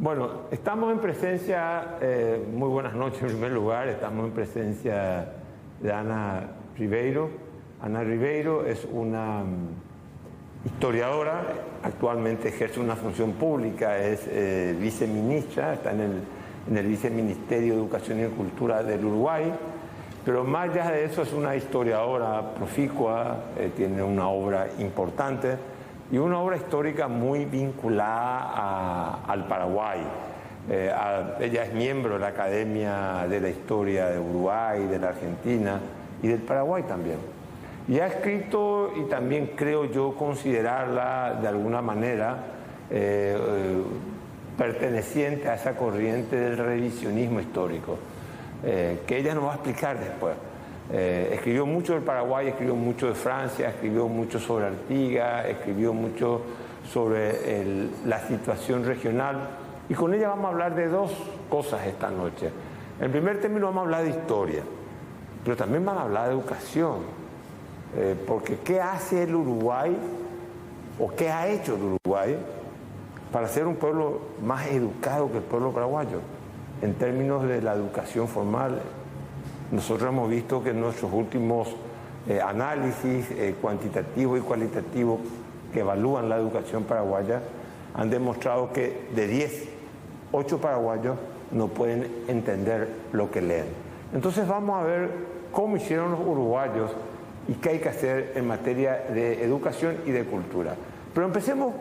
Bueno, estamos en presencia, muy buenas noches en primer lugar, estamos en presencia de Ana Ribeiro. Ana Ribeiro es una historiadora, actualmente ejerce una función pública, es viceministra, está en el Viceministerio de Educación y Cultura del Uruguay, pero más allá de eso es una historiadora proficua, tiene una obra importante y una obra histórica muy vinculada al Paraguay. Ella es miembro de la Academia de la Historia de Uruguay, de la Argentina y del Paraguay también. Y ha escrito, y también creo yo considerarla de alguna manera perteneciente a esa corriente del revisionismo histórico, que ella nos va a explicar después. Escribió mucho del Paraguay, escribió mucho de Francia, escribió mucho sobre Artigas, escribió mucho sobre la situación regional, y con ella vamos a hablar de dos cosas esta noche. En primer término vamos a hablar de historia, pero también vamos a hablar de educación, porque ¿qué hace el Uruguay o qué ha hecho el Uruguay para ser un pueblo más educado que el pueblo paraguayo en términos de la educación formal? Nosotros hemos visto que en nuestros últimos análisis cuantitativos y cualitativos que evalúan la educación paraguaya han demostrado que de 10, 8 paraguayos no pueden entender lo que leen. Entonces vamos a ver cómo hicieron los uruguayos y qué hay que hacer en materia de educación y de cultura. Pero empecemos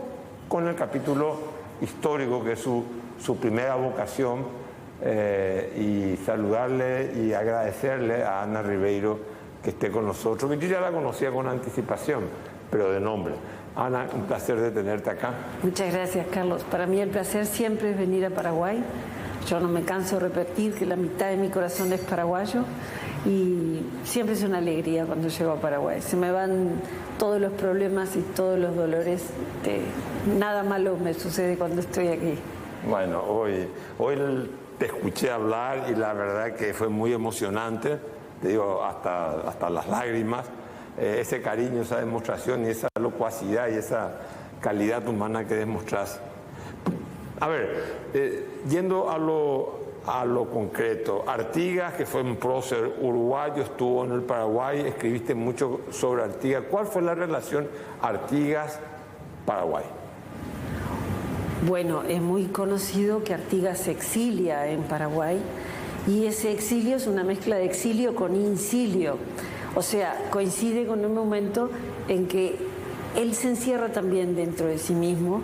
con el capítulo histórico, que es su primera vocación, y saludarle y agradecerle a Ana Ribeiro que esté con nosotros, que yo ya la conocía con anticipación, pero de nombre. Ana, un placer de tenerte acá. Muchas gracias, Carlos. Para mí el placer siempre es venir a Paraguay. Yo no me canso de repetir que la mitad de mi corazón es paraguayo y siempre es una alegría cuando llego a Paraguay. Se me van todos los problemas y todos los dolores. Nada malo me sucede cuando estoy aquí. Bueno, hoy te escuché hablar y la verdad que fue muy emocionante, te digo, hasta las lágrimas, ese cariño, esa demostración y esa locuacidad y esa calidad humana que demostrás. A ver, yendo a lo concreto, Artigas, que fue un prócer uruguayo, estuvo en el Paraguay, escribiste mucho sobre Artigas. ¿Cuál fue la relación Artigas-Paraguay? Bueno, es muy conocido que Artigas se exilia en Paraguay y ese exilio es una mezcla de exilio con incilio. O sea, coincide con un momento en que él se encierra también dentro de sí mismo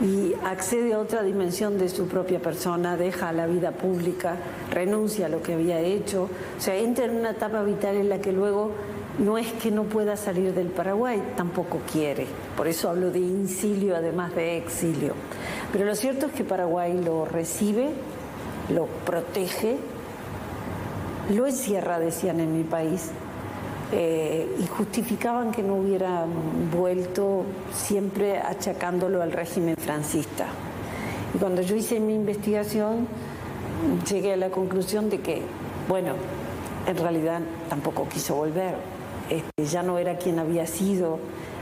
y accede a otra dimensión de su propia persona, deja la vida pública, renuncia a lo que había hecho, o sea, entra en una etapa vital en la que luego no es que no pueda salir del Paraguay, tampoco quiere. Por eso hablo de incilio además de exilio. Pero lo cierto es que Paraguay lo recibe, lo protege, lo encierra, decían en mi país, y justificaban que no hubiera vuelto, siempre achacándolo al régimen francista. Y cuando yo hice mi investigación, llegué a la conclusión de que, bueno, en realidad tampoco quiso volver. Ya no era quien había sido,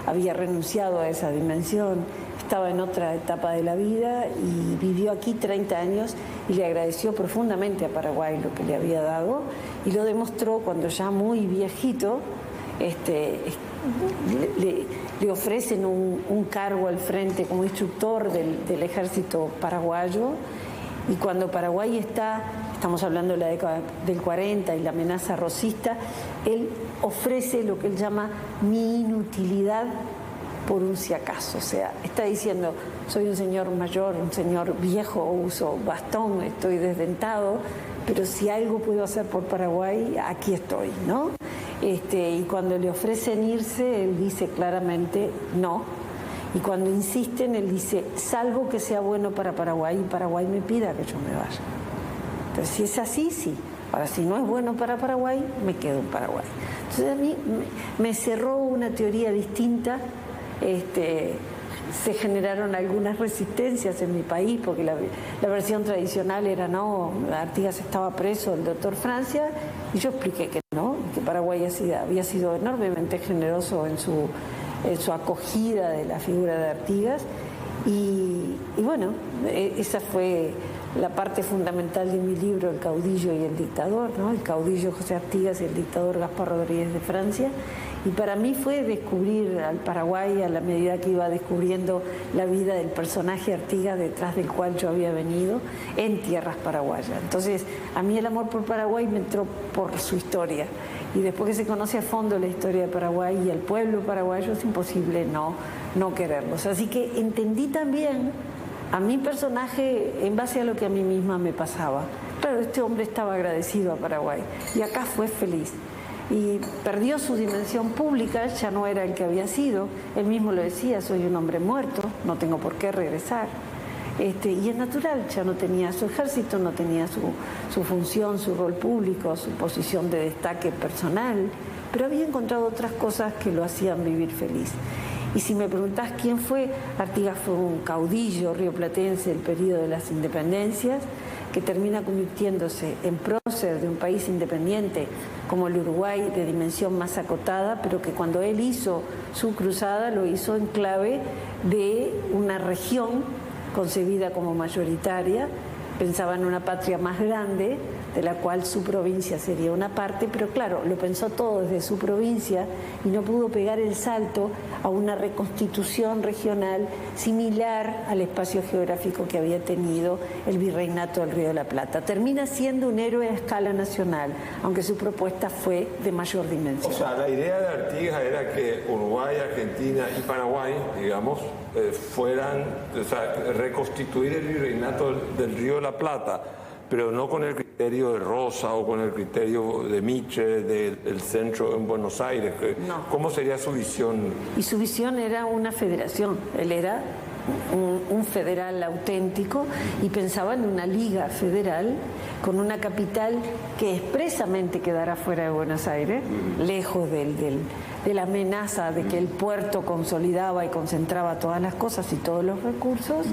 había renunciado a esa dimensión, estaba en otra etapa de la vida y vivió aquí 30 años y le agradeció profundamente a Paraguay lo que le había dado y lo demostró cuando ya muy viejito le ofrecen un cargo al frente como instructor del ejército paraguayo, y cuando Paraguay estamos hablando de la década del 40 y la amenaza rosista, él ofrece lo que él llama mi inutilidad por un si acaso. O sea, está diciendo, soy un señor mayor, un señor viejo, uso bastón, estoy desdentado, pero si algo puedo hacer por Paraguay, aquí estoy, ¿no? Y cuando le ofrecen irse, él dice claramente no. Y cuando insisten, él dice, salvo que sea bueno para Paraguay y Paraguay me pida que yo me vaya. Entonces, si es así, sí. Ahora, si no es bueno para Paraguay, me quedo en Paraguay. Entonces, a mí me cerró una teoría distinta. Se generaron algunas resistencias en mi país, porque la versión tradicional era no, Artigas estaba preso, el doctor Francia, y yo expliqué que no, que Paraguay había sido enormemente generoso en su acogida de la figura de Artigas, Y bueno, esa fue la parte fundamental de mi libro, El caudillo y el dictador, ¿no? El caudillo José Artigas y el dictador Gaspar Rodríguez de Francia. Y para mí fue descubrir al Paraguay a la medida que iba descubriendo la vida del personaje Artigas detrás del cual yo había venido en tierras paraguayas. Entonces, a mí el amor por Paraguay me entró por su historia. Y después que se conoce a fondo la historia de Paraguay y el pueblo paraguayo, es imposible no quererlos. Así que entendí también a mi personaje en base a lo que a mí misma me pasaba. Claro, este hombre estaba agradecido a Paraguay y acá fue feliz. Y perdió su dimensión pública, ya no era el que había sido. Él mismo lo decía, soy un hombre muerto, no tengo por qué regresar. Y es natural, ya no tenía su ejército, no tenía su función, su rol público, su posición de destaque personal, pero había encontrado otras cosas que lo hacían vivir feliz. Y si me preguntás quién fue, Artigas fue un caudillo rioplatense del periodo de las independencias, que termina convirtiéndose en prócer de un país independiente como el Uruguay, de dimensión más acotada, pero que cuando él hizo su cruzada lo hizo en clave de una región concebida como mayoritaria, pensaba en una patria más grande, de la cual su provincia sería una parte, pero claro, lo pensó todo desde su provincia y no pudo pegar el salto a una reconstitución regional similar al espacio geográfico que había tenido el virreinato del Río de la Plata. Termina siendo un héroe a escala nacional, aunque su propuesta fue de mayor dimensión. O sea, la idea de Artigas era que Uruguay, Argentina y Paraguay, digamos, fueran, o sea, reconstituir el virreinato del Río de la Plata, pero no con el criterio de Rosa o con el criterio de Mitre, del centro en Buenos Aires. No. ¿Cómo sería su visión? Y su visión era una federación, él era un federal auténtico y pensaba en una liga federal con una capital que expresamente quedara fuera de Buenos Aires, lejos de la amenaza de que el puerto consolidaba y concentraba todas las cosas y todos los recursos,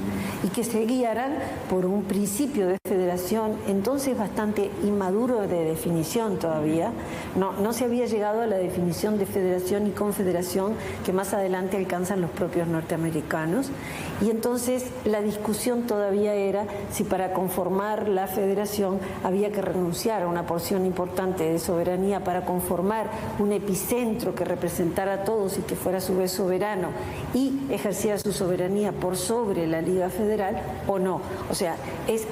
y que se guiaran por un principio de federación entonces bastante inmaduro de definición todavía. No se había llegado a la definición de federación y confederación que más adelante alcanzan los propios norteamericanos, y entonces la discusión todavía era si para conformar la federación había que renunciar a una porción importante de soberanía para conformar un epicentro que representara a todos y que fuera a su vez soberano y ejerciera su soberanía por sobre la Liga Federal o no. O sea,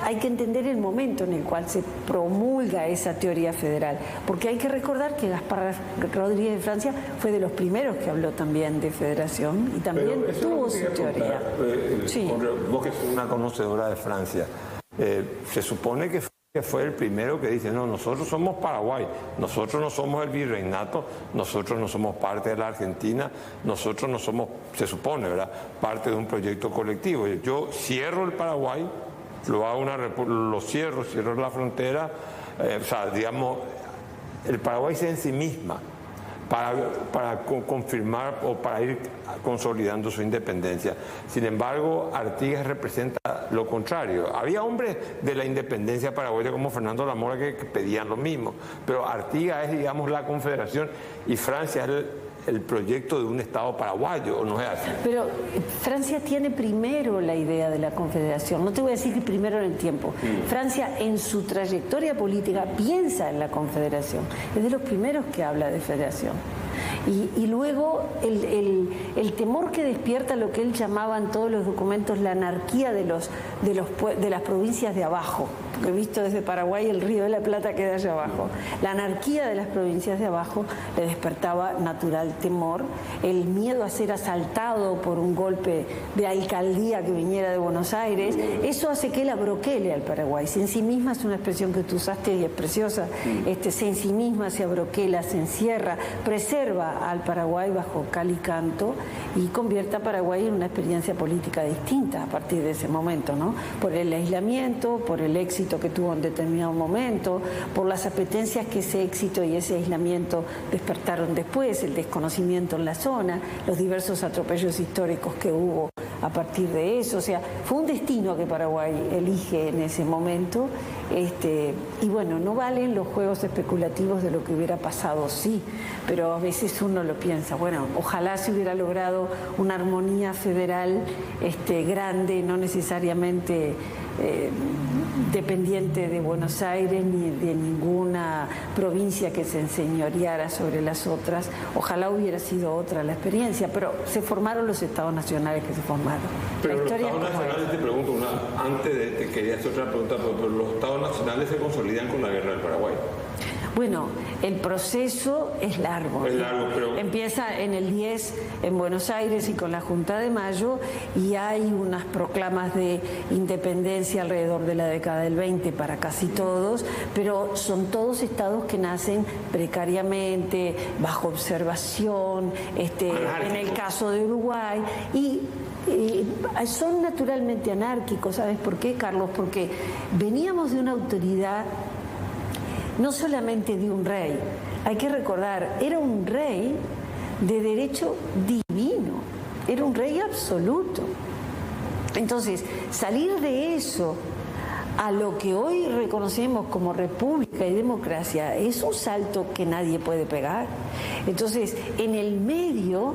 hay que entender el momento en el cual se promulga esa teoría federal, porque hay que recordar que Gaspar Rodríguez de Francia fue de los primeros que habló también de federación y también tuvo su teoría. Sí. Vos que sos una conocedora de Francia, se supone que fue el primero que dice, no, nosotros somos Paraguay, nosotros no somos el virreinato, nosotros no somos parte de la Argentina, nosotros no somos, se supone, ¿verdad?, parte de un proyecto colectivo. Yo cierro el Paraguay, lo cierro la frontera, o sea, digamos, el Paraguay se ensimisma para confirmar o para ir consolidando su independencia. Sin embargo, Artigas representa lo contrario. Había hombres de la independencia paraguaya como Fernando Lamora que pedían lo mismo, pero Artigas es, digamos, la confederación y Francia es el proyecto de un Estado paraguayo, ¿o no es así? Pero Francia tiene primero la idea de la confederación, no te voy a decir que primero en el tiempo. Francia en su trayectoria política piensa en la confederación, es de los primeros que habla de federación. Y luego el temor que despierta lo que él llamaba en todos los documentos la anarquía de las provincias de abajo, porque visto desde Paraguay el Río de la Plata queda allá abajo. La anarquía de las provincias de abajo le despertaba natural temor, el miedo a ser asaltado por un golpe de alcaldía que viniera de Buenos Aires. Eso hace que él abroquele al Paraguay. Se ensimisma es una expresión que tú usaste y es preciosa. Se ensimisma, se abroquela, se encierra, preserva al Paraguay bajo cal y canto y convierte a Paraguay en una experiencia política distinta a partir de ese momento, ¿no? Por el aislamiento, por el éxito que tuvo en determinado momento, por las apetencias que ese éxito y ese aislamiento despertaron después, el desconocimiento en la zona, los diversos atropellos históricos que hubo a partir de eso. O sea, fue un destino que Paraguay elige en ese momento. Y bueno, no valen los juegos especulativos de lo que hubiera pasado, sí, pero a veces uno lo piensa, bueno, ojalá se hubiera logrado una armonía federal grande, no necesariamente dependiente de Buenos Aires ni de ninguna provincia que se enseñoreara sobre las otras. Ojalá hubiera sido otra la experiencia, pero se formaron los estados nacionales que se formaron. Pero los estados nacionales, te pregunto, te quería hacer otra pregunta, pero los estados nacionales se consolidan con la guerra del Paraguay. Bueno, el proceso es largo. Es largo, pero... Empieza en el 10 en Buenos Aires y con la Junta de Mayo, y hay unas proclamas de independencia alrededor de la década del 20 para casi todos, pero son todos estados que nacen precariamente, bajo observación, en el caso de Uruguay, y son naturalmente anárquicos. ¿Sabes por qué, Carlos? Porque veníamos de una autoridad, no solamente de un rey, hay que recordar, era un rey de derecho divino, era un rey absoluto. Entonces, salir de eso a lo que hoy reconocemos como república y democracia es un salto que nadie puede pegar. Entonces, en el medio,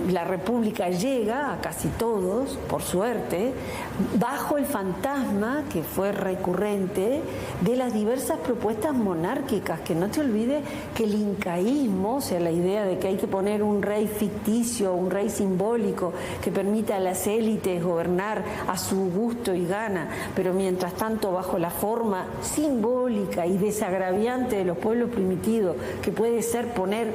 la república llega a casi todos, por suerte, bajo el fantasma que fue recurrente de las diversas propuestas monárquicas, que no te olvides que el incaísmo, o sea, la idea de que hay que poner un rey ficticio, un rey simbólico que permita a las élites gobernar a su gusto y gana, pero mientras tanto bajo la forma simbólica y desagraviante de los pueblos primitivos, que puede ser poner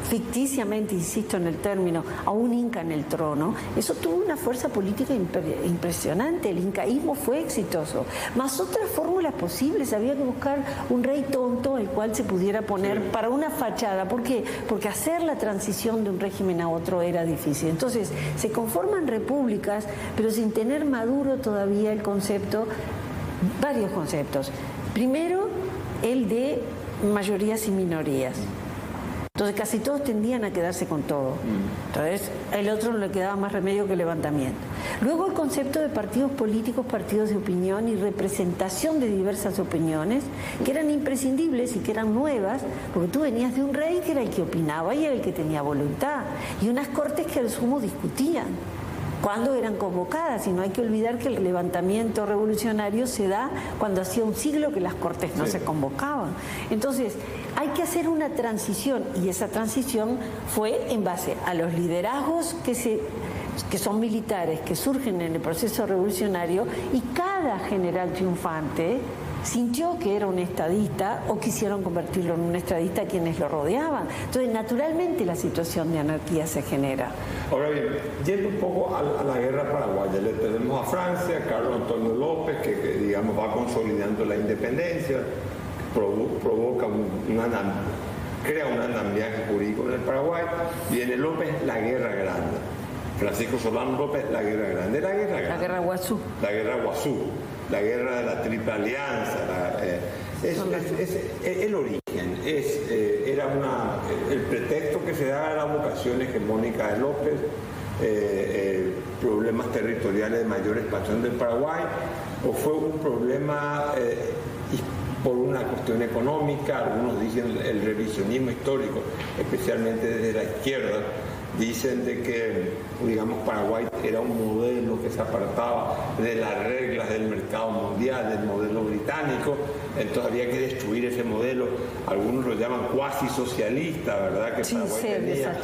ficticiamente, insisto en el término, a un inca en el trono, eso tuvo una fuerza política impresionante. El incaísmo fue exitoso, más otras fórmulas posibles. Había que buscar un rey tonto al cual se pudiera poner para una fachada. ¿Por qué? Porque hacer la transición de un régimen a otro era difícil. Entonces se conforman repúblicas, pero sin tener maduro todavía el concepto, varios conceptos. Primero, el de mayorías y minorías. Entonces casi todos tendían a quedarse con todo. Entonces el otro no le quedaba más remedio que levantamiento. Luego el concepto de partidos políticos, partidos de opinión y representación de diversas opiniones, que eran imprescindibles y que eran nuevas, porque tú venías de un rey que era el que opinaba y era el que tenía voluntad, y unas cortes que al sumo discutían cuándo eran convocadas, y no hay que olvidar que el levantamiento revolucionario se da cuando hacía un siglo que las cortes no se convocaban. Entonces hay que hacer una transición, y esa transición fue en base a los liderazgos que son militares, que surgen en el proceso revolucionario, y cada general triunfante sintió que era un estadista o quisieron convertirlo en un estadista quienes lo rodeaban. Entonces, naturalmente, la situación de anarquía se genera. Ahora bien, yendo un poco a la guerra paraguaya, le tenemos a Francia, Carlos Antonio López, que digamos va consolidando la independencia, provoca crea un andamiaje jurídico en el Paraguay. Viene López, la guerra grande. Francisco Solano López, la guerra grande. La guerra Guazú. La guerra Guazú. La guerra de la Triple Alianza, el origen, era el pretexto que se da a la vocación hegemónica de López, problemas territoriales de mayor expansión del Paraguay, o fue un problema por una cuestión económica. Algunos dicen el revisionismo histórico, especialmente desde la izquierda, dicen de que, digamos, Paraguay era un modelo que se apartaba de las reglas del mercado mundial, del modelo británico, entonces había que destruir ese modelo. Algunos lo llaman cuasi socialista, ¿verdad? Que Paraguay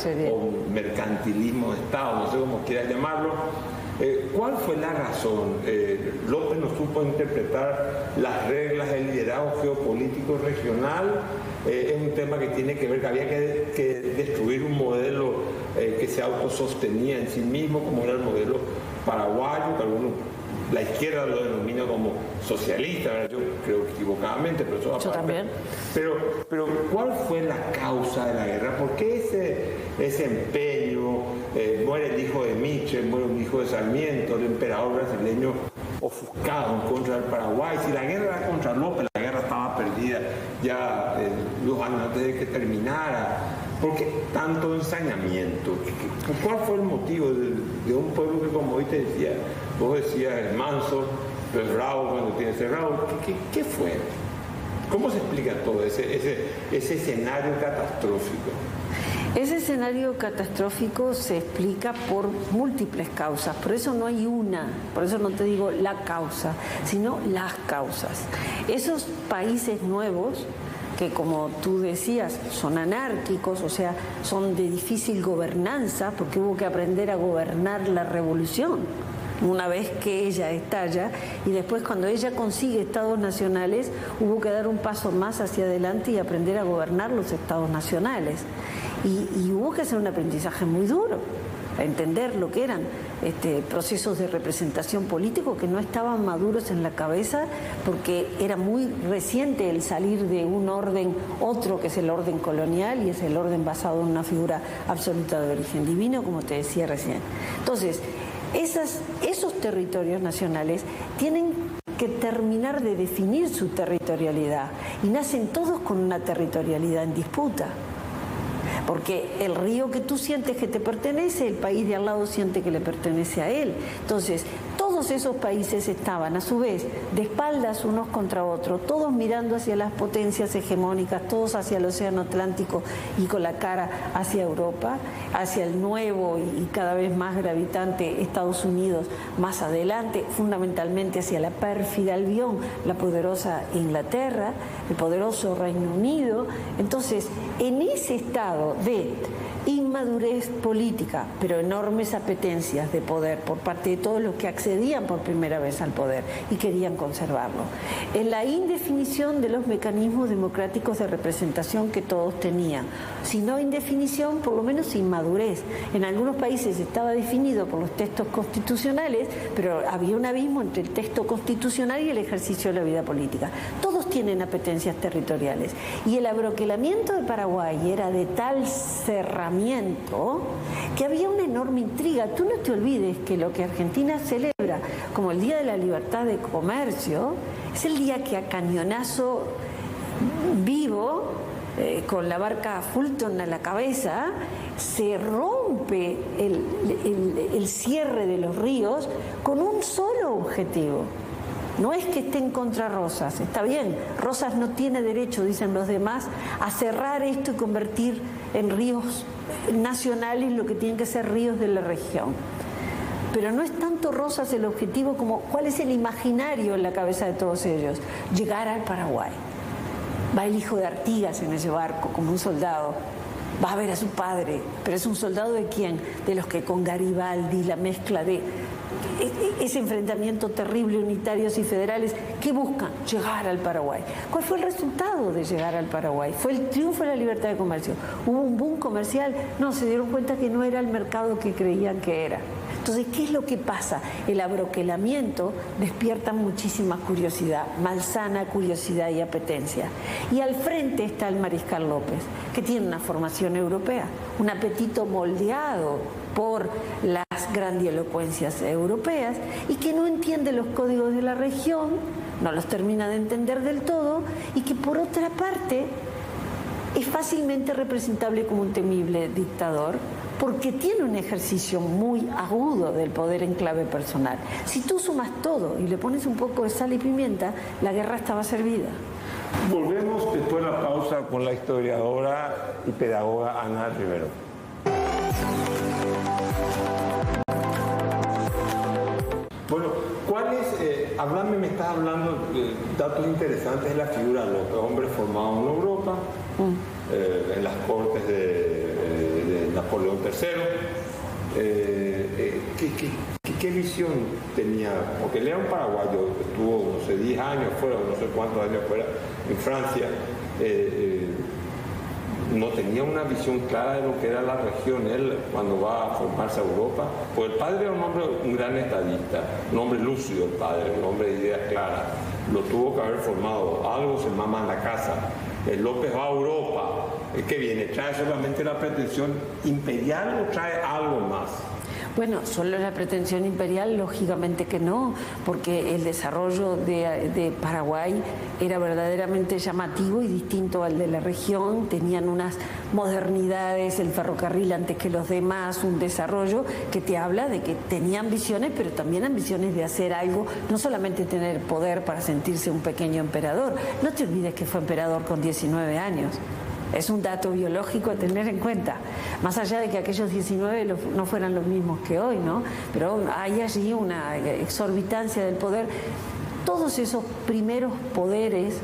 tenía, o mercantilismo de Estado, no sé cómo quieras llamarlo. ¿Cuál fue la razón? López no supo interpretar las reglas del liderazgo geopolítico regional. Es un tema que tiene que ver que había que destruir un modelo que se autosostenía en sí mismo, como era el modelo paraguayo, que algunos, la izquierda lo denomina como socialista, ¿verdad? Yo creo que equivocadamente, pero eso aparte. Yo también. Pero ¿cuál fue la causa de la guerra? ¿Por qué ese empeño? Muere el hijo de Michel, muere el hijo de Sarmiento, el emperador brasileño ofuscado en contra del Paraguay. Si la guerra era contra López, la guerra estaba perdida ya 2 años antes de que terminara. ¿Por qué tanto ensañamiento? ¿Cuál fue el motivo de un pueblo que, como hoy te decía, vos decías es manso, pero es bravo cuando tiene que ser bravo? ¿Qué fue? ¿Cómo se explica todo ese escenario catastrófico? Ese escenario catastrófico se explica por múltiples causas, por eso no hay una, por eso no te digo la causa, sino las causas. Esos países nuevos, que como tú decías, son anárquicos, o sea, son de difícil gobernanza, porque hubo que aprender a gobernar la revolución una vez que ella estalla, y después cuando ella consigue estados nacionales, hubo que dar un paso más hacia adelante y aprender a gobernar los estados nacionales. Y hubo que hacer un aprendizaje muy duro, a entender lo que eran procesos de representación político que no estaban maduros en la cabeza, porque era muy reciente el salir de un orden otro, que es el orden colonial, y es el orden basado en una figura absoluta de origen divino, como te decía recién. Entonces, esos territorios nacionales tienen que terminar de definir su territorialidad, y nacen todos con una territorialidad en disputa. Porque el río que tú sientes que te pertenece, el país de al lado siente que le pertenece a él. Entonces, todos esos países estaban a su vez de espaldas unos contra otros, todos mirando hacia las potencias hegemónicas, todos hacia el océano Atlántico y con la cara hacia Europa, hacia el nuevo y cada vez más gravitante Estados Unidos más adelante, fundamentalmente hacia la pérfida Albión, la poderosa Inglaterra, el poderoso Reino Unido. Entonces, en ese estado de inmadurez política, pero enormes apetencias de poder por parte de todos los que accedían por primera vez al poder y querían conservarlo, en la indefinición de los mecanismos democráticos de representación que todos tenían, si no indefinición, por lo menos inmadurez. En algunos países estaba definido por los textos constitucionales, pero había un abismo entre el texto constitucional y el ejercicio de la vida política. Todos tienen apetencias territoriales, y el abroquelamiento de Paraguay era de tal cerramiento que había una enorme intriga. Tú no te olvides que lo que Argentina celebra como el Día de la Libertad de Comercio es el día que a cañonazo vivo, con la barca Fulton a la cabeza, se rompe el cierre de los ríos con un solo objetivo. No es que estén contra Rosas, está bien, Rosas no tiene derecho, dicen los demás, a cerrar esto y convertir en ríos nacionales lo que tienen que ser ríos de la región. Pero no es tanto Rosas el objetivo como cuál es el imaginario en la cabeza de todos ellos: llegar al Paraguay. Va el hijo de Artigas en ese barco como un soldado, va a ver a su padre, pero es un soldado ¿de quién? De los que con Garibaldi, la mezcla de ese enfrentamiento terrible, unitarios y federales, que buscan llegar al Paraguay. ¿Cuál fue el resultado de llegar al Paraguay? ¿Fue el triunfo de la libertad de comercio? ¿Hubo un boom comercial? No, se dieron cuenta que no era el mercado que creían que era. Entonces, ¿qué es lo que pasa? El abroquelamiento despierta muchísima curiosidad, malsana curiosidad y apetencia. Y al frente está el Mariscal López, que tiene una formación europea, un apetito moldeado por las grandielocuencias europeas, y que no entiende los códigos de la región, no los termina de entender del todo, y que por otra parte es fácilmente representable como un temible dictador, porque tiene un ejercicio muy agudo del poder en clave personal. Si tú sumas todo y le pones un poco de sal y pimienta, la guerra estaba servida. Volvemos después de la pausa con la historiadora y pedagoga Ana Rivero. Bueno, háblame, me estás hablando de datos interesantes de la figura de López, hombre formado en Europa, en las cortes de Napoleón III. ¿Qué visión tenía? Porque él era un paraguayo, estuvo, no sé, 10 años fuera, no sé cuántos años fuera, en Francia. No tenía una visión clara de lo que era la región, él cuando va a formarse a Europa. Pues el padre era un gran estadista, un hombre lúcido el padre, un hombre de ideas claras. Lo tuvo que haber formado, algo se mama en la casa. López va a Europa, ¿qué viene? ¿Trae solamente la pretensión imperial o trae algo más? Bueno, solo la pretensión imperial, lógicamente que no, porque el desarrollo de Paraguay era verdaderamente llamativo y distinto al de la región. Tenían unas modernidades, el ferrocarril antes que los demás, un desarrollo que te habla de que tenía ambiciones, pero también ambiciones de hacer algo, no solamente tener poder para sentirse un pequeño emperador. No te olvides que fue emperador con 19 años. Es un dato biológico a tener en cuenta, más allá de que aquellos 19 no fueran los mismos que hoy, ¿no? Pero hay allí una exorbitancia del poder. Todos esos primeros poderes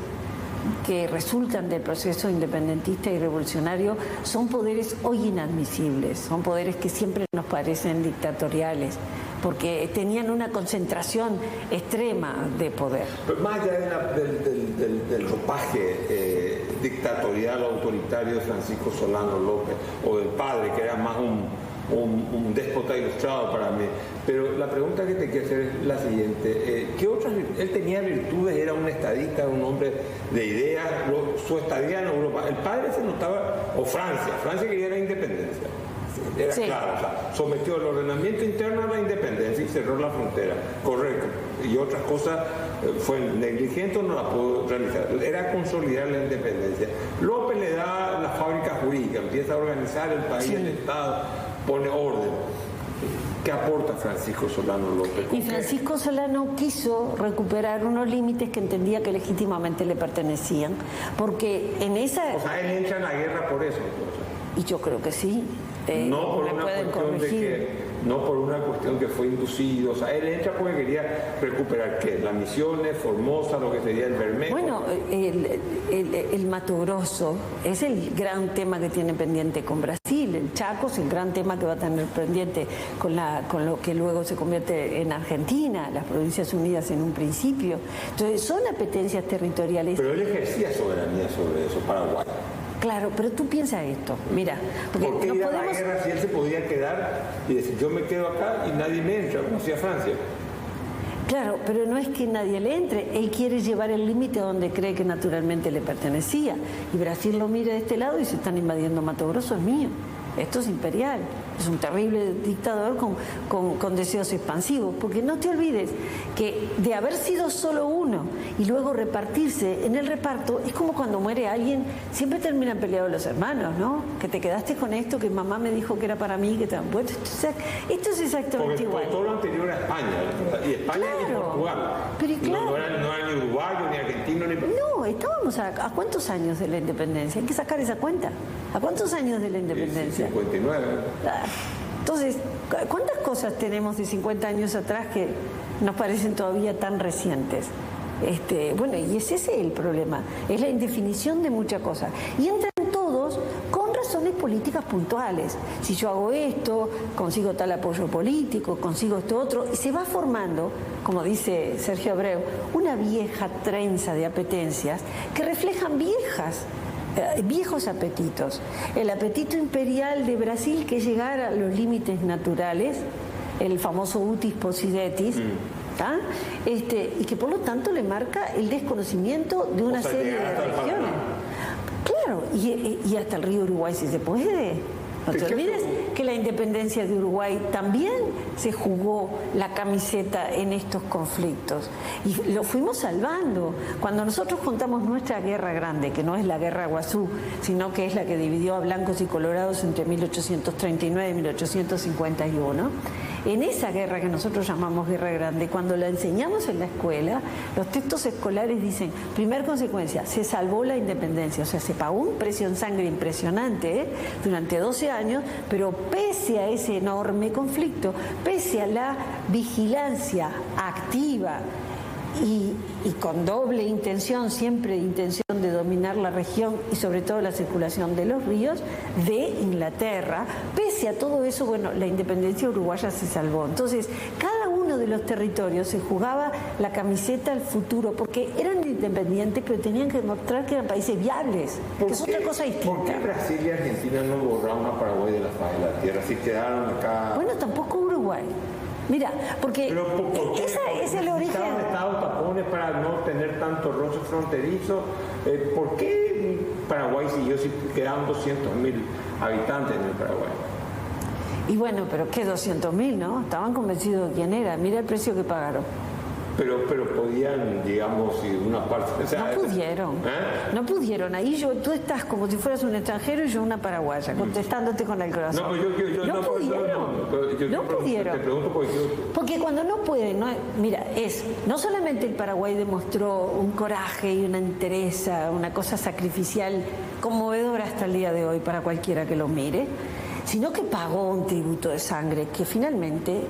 que resultan del proceso independentista y revolucionario son poderes hoy inadmisibles, son poderes que siempre nos parecen dictatoriales, porque tenían una concentración extrema de poder. Pero más allá del ropaje dictatorial, autoritario de Francisco Solano López, o del padre, que era más un déspota ilustrado para mí. Pero la pregunta que te quiero hacer es la siguiente. ¿Qué otras? Él tenía virtudes, era un estadista, un hombre de ideas, su estadía en Europa. El padre se notaba, o Francia quería la independencia. Era sí. Claro, o sea, sometió el ordenamiento interno a la independencia y cerró la frontera, correcto, y otras cosas fue negligente o no la pudo realizar, era consolidar la independencia. López le da la fábrica jurídica, empieza a organizar el país, sí. El Estado, pone orden. ¿Qué aporta Francisco Solano López? Y Francisco Solano quiso recuperar unos límites que entendía que legítimamente le pertenecían, porque en esa... O sea, él entra en la guerra por eso, entonces. Y yo creo que sí. No por una cuestión de que, no por una cuestión que fue inducido, o sea, él entra porque quería recuperar ¿qué? Las Misiones, Formosa, lo que sería el Bermejo. Bueno, el Mato Grosso es el gran tema que tiene pendiente con Brasil, el Chaco es el gran tema que va a tener pendiente con lo que luego se convierte en Argentina, las Provincias Unidas en un principio. Entonces son apetencias territoriales. Pero él ejercía soberanía sobre eso, Paraguay. Claro, pero tú piensas esto, mira, porque ¿por qué ir a la guerra si él se podía quedar y decir yo me quedo acá y nadie me entra, como hacía Francia? Claro, pero no es que nadie le entre, él quiere llevar el límite a donde cree que naturalmente le pertenecía. Y Brasil lo mira de este lado y se están invadiendo Mato Grosso, es mío. Esto es imperial, es un terrible dictador con deseos expansivos, porque no te olvides que de haber sido solo uno y luego repartirse, en el reparto es como cuando muere alguien, siempre terminan peleados los hermanos, ¿no? Que te quedaste con esto, que mamá me dijo que era para mí, que te han puesto. Esto es exactamente igual. Porque todo lo anterior a España, y España y Portugal. Pero claro, no era ni uruguayo, ni argentino, ni... No, estábamos a ¿cuántos años de la independencia? Hay que sacar esa cuenta. ¿A cuántos años de la independencia? 59. Entonces, ¿cuántas cosas tenemos de 50 años atrás que nos parecen todavía tan recientes? Bueno, y ese es el problema, es la indefinición de muchas cosas. Y entran todos con razones políticas puntuales. Si yo hago esto, consigo tal apoyo político, consigo esto otro, y se va formando, como dice Sergio Abreu, una vieja trenza de apetencias que reflejan viejos apetitos. El apetito imperial de Brasil, que es llegar a los límites naturales, el famoso utis possidetis, y que por lo tanto le marca el desconocimiento de una serie de regiones. Claro, y hasta el río Uruguay si se puede. No te olvides que la independencia de Uruguay también se jugó la camiseta en estos conflictos y lo fuimos salvando. Cuando nosotros contamos nuestra guerra grande, que no es la guerra Guazú, sino que es la que dividió a blancos y colorados entre 1839 y 1851, en esa guerra que nosotros llamamos guerra grande, cuando la enseñamos en la escuela, los textos escolares dicen, primer consecuencia, se salvó la independencia, o sea, se pagó un precio en sangre impresionante durante 12 años, pero pese a ese enorme conflicto, pese a la vigilancia activa y con doble intención, siempre intención de dominar la región y sobre todo la circulación de los ríos, de Inglaterra, pese a todo eso, bueno, la independencia uruguaya se salvó. Entonces, cada uno de los territorios se jugaba la camiseta al futuro, porque eran independientes, pero tenían que demostrar que eran países viables, que es otra cosa distinta. ¿Por qué Brasil y Argentina no borraron a Paraguay de la faz de la tierra, si quedaron acá? Bueno, tampoco Uruguay. Mira, porque ese es el origen. Estados tapones para no tener tanto roce fronterizo. ¿Por qué Paraguay siguió si quedaban 200.000 habitantes en el Paraguay? Y bueno, pero ¿qué 200.000, no? Estaban convencidos de quién era. Mira el precio que pagaron. Pero podían, digamos, una parte... O sea, no pudieron. No pudieron. Ahí tú estás como si fueras un extranjero y yo una paraguaya, contestándote con el corazón. No, pues no pudieron. No pudieron. Te pregunto porque cuando no pueden, mira, no solamente el Paraguay demostró un coraje y una entereza, una cosa sacrificial conmovedora hasta el día de hoy para cualquiera que lo mire, sino que pagó un tributo de sangre que finalmente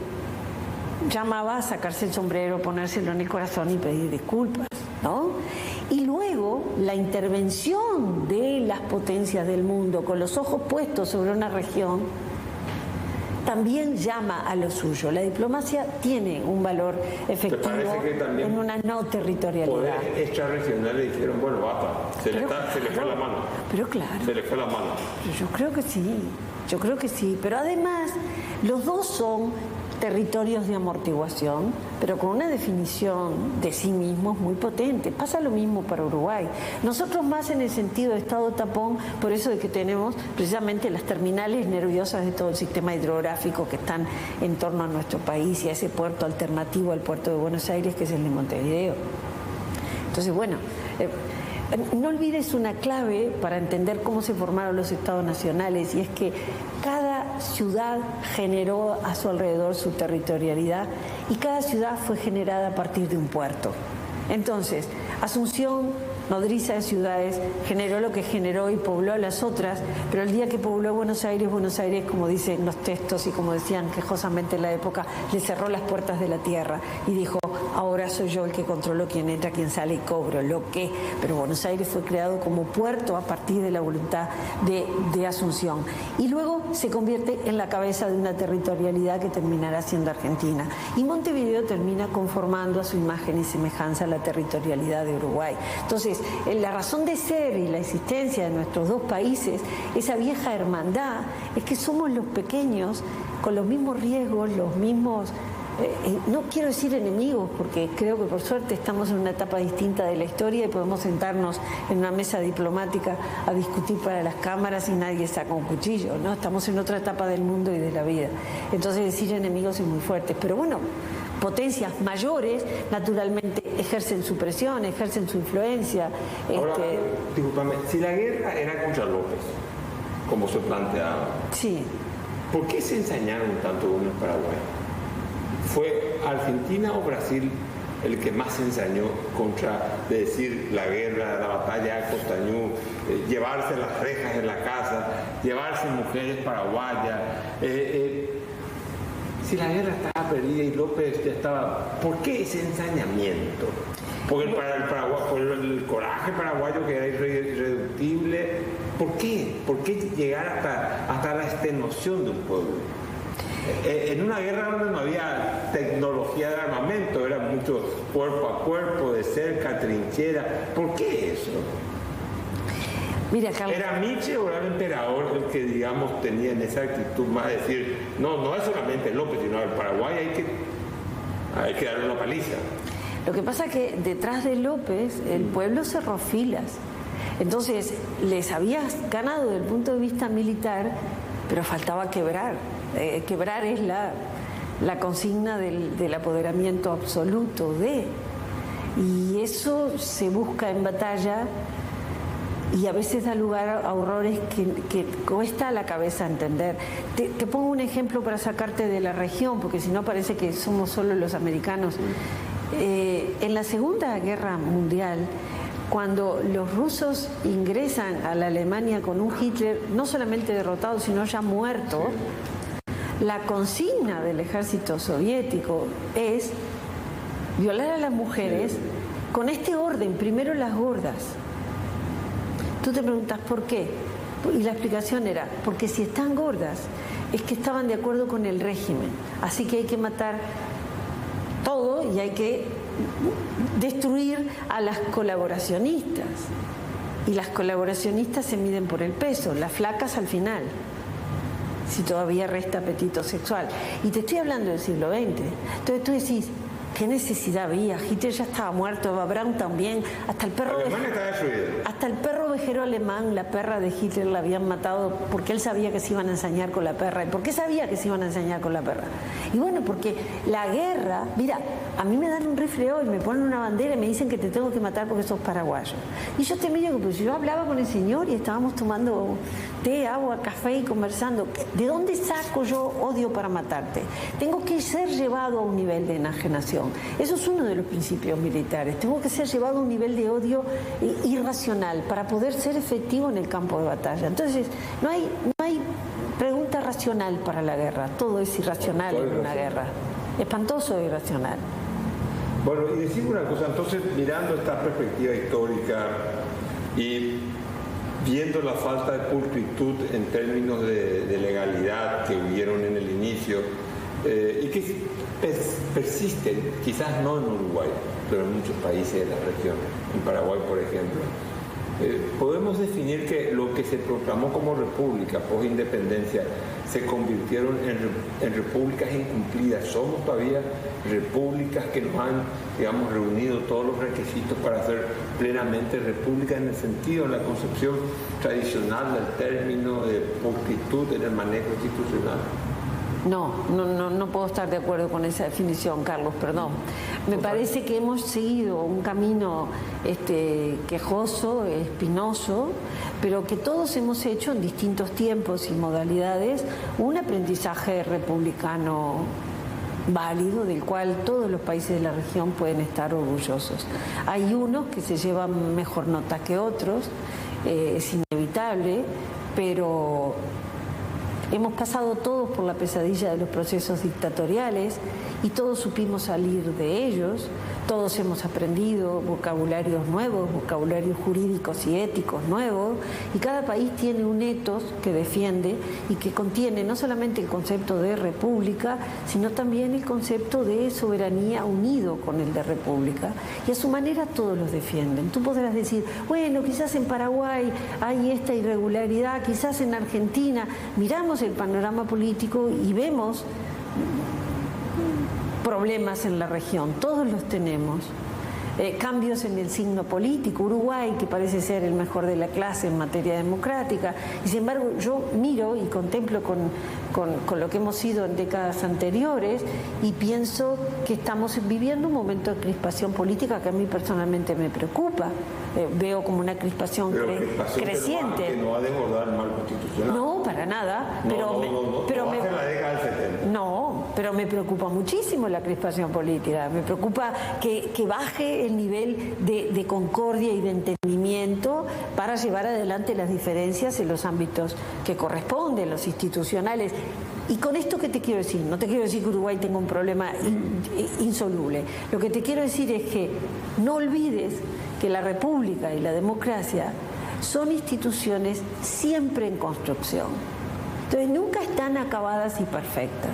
llamaba a sacarse el sombrero, ponérselo en el corazón y pedir disculpas, ¿no? Y luego la intervención de las potencias del mundo con los ojos puestos sobre una región también llama a lo suyo. La diplomacia tiene un valor efectivo en una no territorialidad. Poderes extrarregionales dijeron, bueno, basta, se le fue la mano. Pero claro. Se le fue la mano. Yo creo que sí. Pero además, los dos son territorios de amortiguación, pero con una definición de sí mismos muy potente. Pasa lo mismo para Uruguay. Nosotros más en el sentido de estado tapón, por eso de que tenemos precisamente las terminales nerviosas de todo el sistema hidrográfico que están en torno a nuestro país y a ese puerto alternativo al puerto de Buenos Aires, que es el de Montevideo. Entonces, bueno, no olvides una clave para entender cómo se formaron los estados nacionales, y es que cada ciudad generó a su alrededor su territorialidad y cada ciudad fue generada a partir de un puerto. Entonces, Asunción, nodriza de ciudades, generó lo que generó y pobló a las otras, pero el día que pobló Buenos Aires, como dicen los textos y como decían quejosamente en la época, le cerró las puertas de la tierra y dijo, ahora soy yo el que controlo quién entra, quién sale y cobro lo que... Pero Buenos Aires fue creado como puerto a partir de la voluntad de Asunción. Y luego se convierte en la cabeza de una territorialidad que terminará siendo Argentina. Y Montevideo termina conformando a su imagen y semejanza la territorialidad de Uruguay. Entonces, la razón de ser y la existencia de nuestros dos países, esa vieja hermandad, es que somos los pequeños con los mismos riesgos, los mismos... no quiero decir enemigos, porque creo que por suerte estamos en una etapa distinta de la historia y podemos sentarnos en una mesa diplomática a discutir para las cámaras y nadie saca un cuchillo, ¿no? Estamos en otra etapa del mundo y de la vida. Entonces decir enemigos es muy fuerte, pero bueno, potencias mayores naturalmente ejercen su presión, ejercen su influencia. Ahora, discúlpame, si la guerra era contra López, como se planteaba, sí, ¿por qué se ensañaron tanto con el Paraguay? ¿Fue Argentina o Brasil el que más se ensañó contra, de decir, la guerra, la batalla de Costañú, llevarse las rejas en la casa, llevarse mujeres paraguayas? Si la guerra estaba perdida y López ya estaba, ¿por qué ese ensañamiento? Porque por el coraje paraguayo que era irreductible. ¿Por qué? ¿Por qué llegar hasta la extenuación de un pueblo? En una guerra donde no había tecnología de armamento, era mucho cuerpo a cuerpo, de cerca, trinchera. ¿Por qué eso? Mira, Carlos, ¿era Miche o era el emperador el que, digamos, tenía en esa actitud más de decir, no es solamente López, sino al Paraguay hay que darle una paliza? Lo que pasa es que detrás de López el pueblo cerró filas. Entonces les habías ganado desde el punto de vista militar, pero faltaba quebrar. Quebrar es la consigna del apoderamiento absoluto de... Y eso se busca en batalla y a veces da lugar a horrores que cuesta a la cabeza entender. Te pongo un ejemplo para sacarte de la región, porque si no parece que somos solo los americanos. En la Segunda Guerra Mundial, cuando los rusos ingresan a la Alemania con un Hitler no solamente derrotado, sino ya muerto, la consigna del ejército soviético es violar a las mujeres con este orden, primero las gordas. Tú te preguntas ¿por qué? Y la explicación era, porque si están gordas es que estaban de acuerdo con el régimen, así que hay que matar todo y hay que destruir a las colaboracionistas. Y las colaboracionistas se miden por el peso, las flacas al final, si todavía resta apetito sexual. Y te estoy hablando del siglo XX. Entonces tú decís, ¿Qué necesidad había? Hitler ya estaba muerto, Eva Braun también, hasta el perro ovejero alemán, la perra de Hitler la habían matado porque él sabía que se iban a ensañar con la perra. ¿Y por qué sabía que se iban a ensañar con la perra? Y bueno, porque la guerra, mira, a mí me dan un rifle hoy, me ponen una bandera y me dicen que te tengo que matar porque sos paraguayo. Y yo te miro, pues yo hablaba con el señor y estábamos tomando té, agua, café y conversando. ¿De dónde saco yo odio para matarte? Tengo que ser llevado a un nivel de enajenación. Eso es uno de los principios militares. Tengo que ser llevado a un nivel de odio irracional para poder ser efectivo en el campo de batalla. Entonces, no hay pregunta racional para la guerra. Todo es irracional en una guerra. Espantoso e irracional. Bueno, y decime una cosa, entonces, mirando esta perspectiva histórica y viendo la falta de pulcritud en términos de legalidad que hubieron en el inicio, y que persisten, quizás no en Uruguay, pero en muchos países de la región, en Paraguay por ejemplo, podemos definir que lo que se proclamó como república post-independencia se convirtieron en repúblicas incumplidas. Somos todavía repúblicas que nos han, digamos, reunido todos los requisitos para ser plenamente repúblicas en el sentido, en la concepción tradicional del término de pulcritud en el manejo institucional. No puedo estar de acuerdo con esa definición, Carlos, perdón. Me parece que hemos seguido un camino quejoso, espinoso, pero que todos hemos hecho en distintos tiempos y modalidades un aprendizaje republicano válido, del cual todos los países de la región pueden estar orgullosos. Hay unos que se llevan mejor nota que otros, es inevitable, pero hemos pasado todos por la pesadilla de los procesos dictatoriales y todos supimos salir de ellos, todos hemos aprendido vocabularios nuevos, vocabularios jurídicos y éticos nuevos, y cada país tiene un etos que defiende y que contiene no solamente el concepto de república, sino también el concepto de soberanía unido con el de república, y a su manera todos los defienden. Tú podrás decir, bueno, quizás en Paraguay hay esta irregularidad, quizás en Argentina. Miramos el panorama político y vemos problemas en la región, todos los tenemos. Cambios en el signo político, Uruguay, que parece ser el mejor de la clase en materia democrática, y sin embargo yo miro y contemplo con lo que hemos sido en décadas anteriores y pienso que estamos viviendo un momento de crispación política que a mí personalmente me preocupa. Veo como una crispación creciente. Que no va a desbordar el mal constitucional. No, para nada. Pero me preocupa muchísimo la crispación política. Me preocupa que baje el nivel de concordia y de entendimiento para llevar adelante las diferencias en los ámbitos que corresponden, los institucionales. Y con esto, ¿qué te quiero decir? No te quiero decir que Uruguay tenga un problema insoluble. Lo que te quiero decir es que no olvides que la república y la democracia son instituciones siempre en construcción. Entonces nunca están acabadas y perfectas.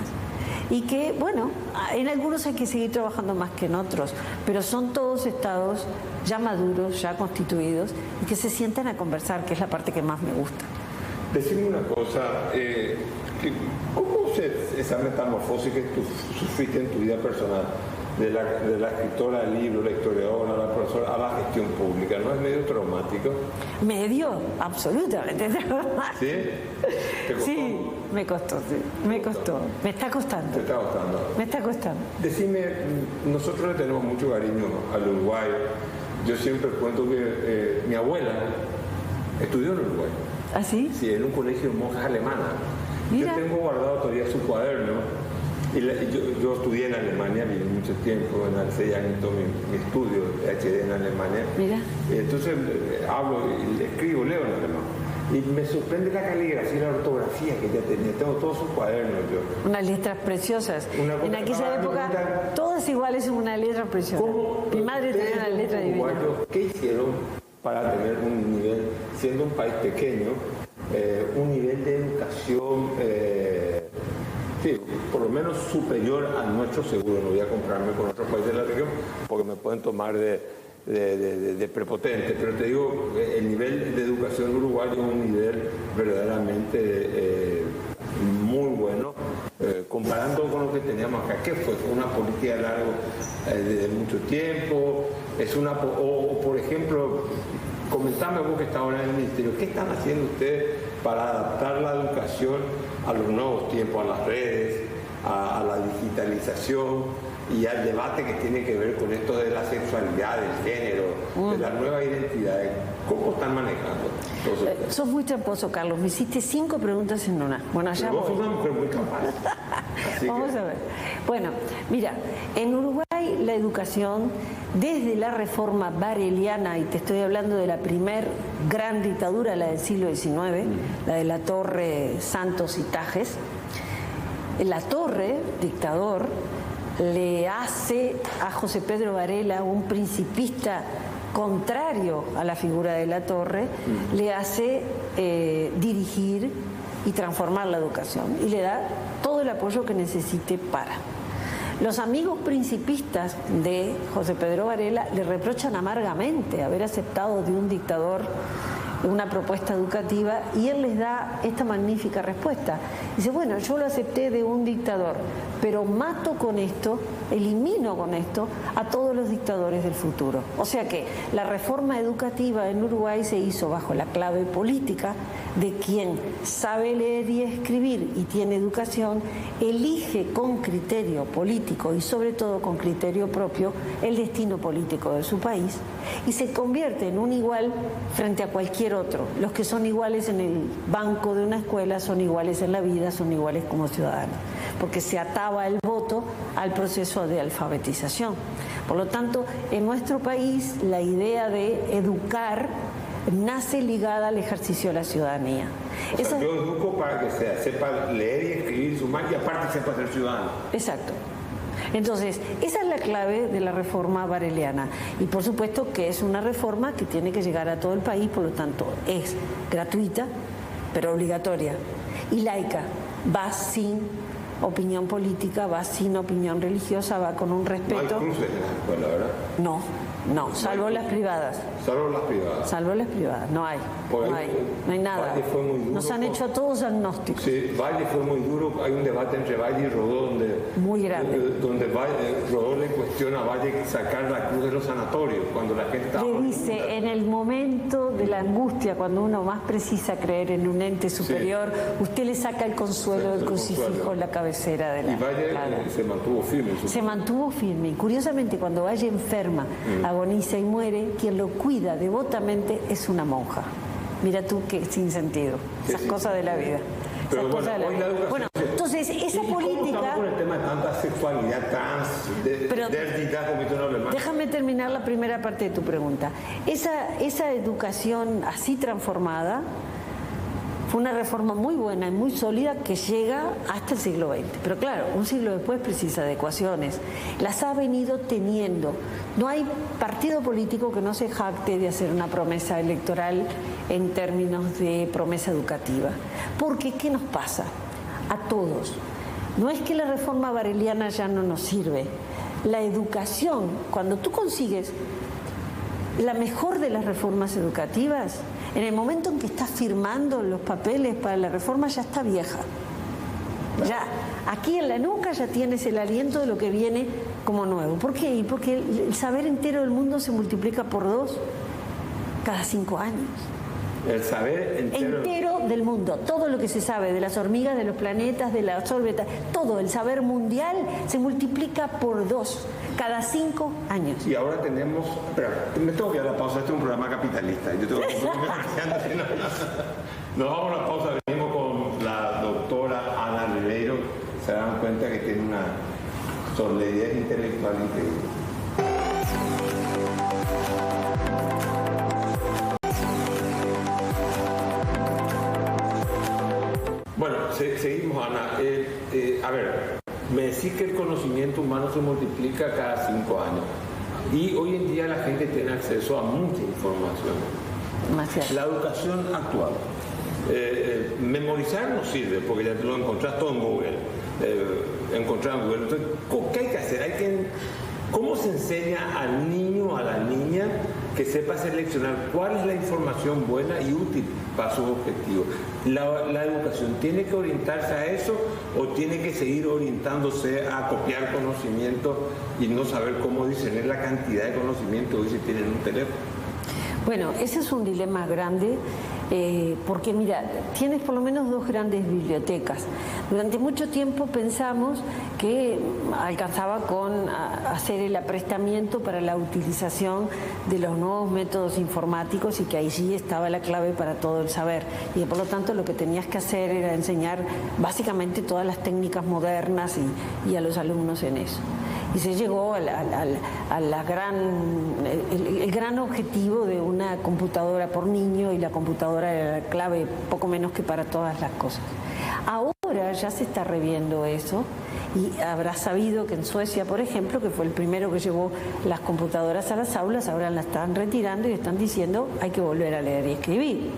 Y que, bueno, en algunos hay que seguir trabajando más que en otros, pero son todos estados ya maduros, ya constituidos, y que se sientan a conversar, que es la parte que más me gusta. Decime una cosa, ¿cómo esa metamorfosis que tú sufriste en tu vida personal, de la escritora del libro, la historiadora, la profesora, a la gestión pública, ¿no es medio traumático? Medio, absolutamente traumático. ¿Sí? ¿Te costó? Sí, me costó, sí, me costó. Me está costando. ¿Te está costando? Me está costando. Decime, nosotros le tenemos mucho cariño al Uruguay. Yo siempre cuento que mi abuela estudió en Uruguay. ¿Ah, sí? Sí, en un colegio de monjas alemanas. Mira. Yo tengo guardado todavía su cuaderno. Y yo estudié en Alemania, viví mucho tiempo, en 6 años todo mi estudio de PhD en Alemania. Mira. Entonces hablo, escribo, leo en alemán. Y me sorprende la caligrafía y la ortografía que ella tenía. Tengo todos sus cuadernos yo. Unas letras preciosas. En aquella época, todas iguales son una letra preciosa. Mi madre tenía una letra divina. ¿Qué hicieron para tener un nivel, siendo un país pequeño, un nivel de educación, sí, por lo menos superior al nuestro? Seguro no voy a compararme con otros países de la región porque me pueden tomar de prepotente, pero te digo, el nivel de educación uruguayo es un nivel verdaderamente muy bueno, comparando con lo que teníamos acá, que fue una política largo de mucho tiempo, o por ejemplo, comentame vos que estás ahora en el ministerio, ¿qué están haciendo ustedes para adaptar la educación a los nuevos tiempos, a las redes, a la digitalización y al debate que tiene que ver con esto de la sexualidad, del género, de las nuevas identidades? ¿Cómo están manejando? Entonces, sos muy tramposo, Carlos. Me hiciste 5 preguntas en una. Bueno, allá vos voy. sos una mujer muy capaz. Vamos a ver. Bueno, mira, en Uruguay la educación, desde la reforma bareliana, y te estoy hablando de la primer gran dictadura, la del siglo XIX, la de la Torre, Santos y Tajes, la Torre, dictador, le hace a José Pedro Varela, un principista contrario a la figura de la Torre, le hace dirigir y transformar la educación y le da todo el apoyo que necesite para. Los amigos principistas de José Pedro Varela le reprochan amargamente haber aceptado de un dictador una propuesta educativa y él les da esta magnífica respuesta. Dice, bueno, yo lo acepté de un dictador, pero mato con esto, elimino con esto a todos los dictadores del futuro. O sea que la reforma educativa en Uruguay se hizo bajo la clave política de quien sabe leer y escribir y tiene educación, elige con criterio político y sobre todo con criterio propio el destino político de su país y se convierte en un igual frente a cualquier otro. Los que son iguales en el banco de una escuela son iguales en la vida, son iguales como ciudadanos, porque se ataba el voto al proceso de alfabetización. Por lo tanto, en nuestro país la idea de educar nace ligada al ejercicio de la ciudadanía. O sea, yo educo para que sepa leer y escribir, sumar y aparte sepa ser ciudadano. Exacto. Entonces, esa es la clave de la reforma vareliana. Y por supuesto que es una reforma que tiene que llegar a todo el país, por lo tanto es gratuita, pero obligatoria. Y laica, va sin opinión política, va sin opinión religiosa, va con un respeto. No hay cruces en la escuela, ¿verdad? No, salvo las privadas. Salvo las privadas. Salvo las privadas, no hay nada. Valle fue muy duro. Nos han hecho a todos agnósticos. Sí, Valle fue muy duro. Hay un debate entre Valle y Rodó muy grande. Donde Rodó le cuestiona a Valle sacar la cruz de los sanatorios cuando la gente estaba. Le dice, en el momento de la angustia, cuando uno más precisa creer en un ente superior, sí, usted le saca el consuelo del crucifijo en la cabecera de la. Y Valle se mantuvo firme. Se mantuvo firme. Y curiosamente, cuando Valle enferma, agoniza y muere, quien lo cuida devotamente es una monja. Mira tú qué sin sentido. Esas cosas de la vida. Pero bueno, entonces esa política. ¿Cómo estamos con el tema de tanta sexualidad trans, déjame terminar la primera parte de tu pregunta. Esa educación así transformada fue una reforma muy buena y muy sólida que llega hasta el siglo XX. Pero claro, un siglo después precisa adecuaciones. Las ha venido teniendo. No hay partido político que no se jacte de hacer una promesa electoral en términos de promesa educativa. Porque, ¿qué nos pasa? A todos. No es que la reforma vareliana ya no nos sirve. La educación, cuando tú consigues la mejor de las reformas educativas, en el momento en que estás firmando los papeles para la reforma ya está vieja. Ya, aquí en la nuca ya tienes el aliento de lo que viene como nuevo. ¿Por qué? Porque el saber entero del mundo se multiplica por 2 cada 5 años. El saber entero del mundo, todo lo que se sabe de las hormigas, de los planetas, de las órbitas, todo el saber mundial se multiplica por 2 cada 5 años. Y ahora tenemos, espera, me tengo que ir a la pausa, este es un programa capitalista. Yo tengo que nos vamos a la pausa, venimos con la doctora Ana Ribeiro, se dan cuenta que tiene una solidez intelectual increíble. Bueno, seguimos, Ana. A ver, me decís que el conocimiento humano se multiplica cada 5 años y hoy en día la gente tiene acceso a mucha información. Demasiado. La educación actual. Memorizar no sirve porque ya lo encontrás todo en Google. Entonces, ¿qué hay que hacer? ¿Cómo se enseña al niño o a la niña que sepa seleccionar cuál es la información buena y útil para sus objetivos. ¿La educación tiene que orientarse a eso o tiene que seguir orientándose a copiar conocimiento y no saber cómo discernir la cantidad de conocimiento hoy si tienen un teléfono? Bueno, ese es un dilema grande. Porque mira, tienes por lo menos dos grandes bibliotecas. Durante mucho tiempo pensamos que alcanzaba con hacer el aprestamiento para la utilización de los nuevos métodos informáticos y que ahí sí estaba la clave para todo el saber. Y por lo tanto lo que tenías que hacer era enseñar básicamente todas las técnicas modernas y a los alumnos en eso. Y se llegó el gran objetivo de una computadora por niño, y la computadora era la clave poco menos que para todas las cosas. Ahora ya se está reviendo eso, y habrás sabido que en Suecia, por ejemplo, que fue el primero que llevó las computadoras a las aulas, ahora las están retirando y están diciendo hay que volver a leer y escribir.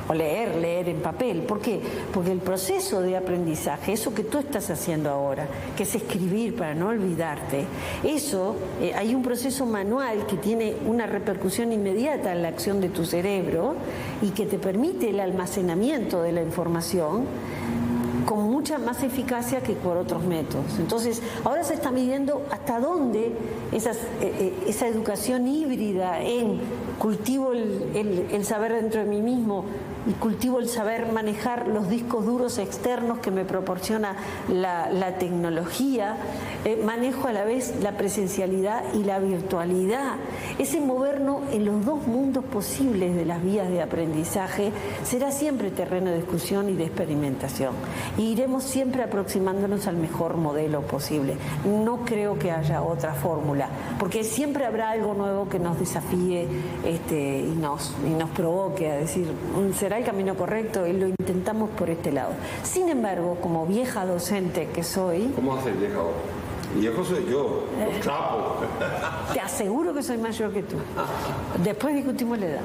O leer en papel. ¿Por qué? Porque el proceso de aprendizaje, eso que tú estás haciendo ahora, que es escribir para no olvidarte, eso, hay un proceso manual que tiene una repercusión inmediata en la acción de tu cerebro y que te permite el almacenamiento de la información con mucha más eficacia que por otros métodos. Entonces, ahora se está midiendo hasta dónde esa educación híbrida en cultivo el saber dentro de mí mismo y cultivo el saber manejar los discos duros externos que me proporciona la tecnología, manejo a la vez la presencialidad y la virtualidad. Ese movernos en los dos mundos posibles de las vías de aprendizaje será siempre terreno de discusión y de experimentación. Y iremos siempre aproximándonos al mejor modelo posible. No creo que haya otra fórmula, porque siempre habrá algo nuevo que nos desafíe y nos provoque a decir, ¿será el camino correcto? Y lo intentamos por este lado. Sin embargo, como vieja docente que soy... ¿Cómo hace vieja vos? Viejo soy yo, los trapos. Te aseguro que soy mayor que tú. Después discutimos la edad.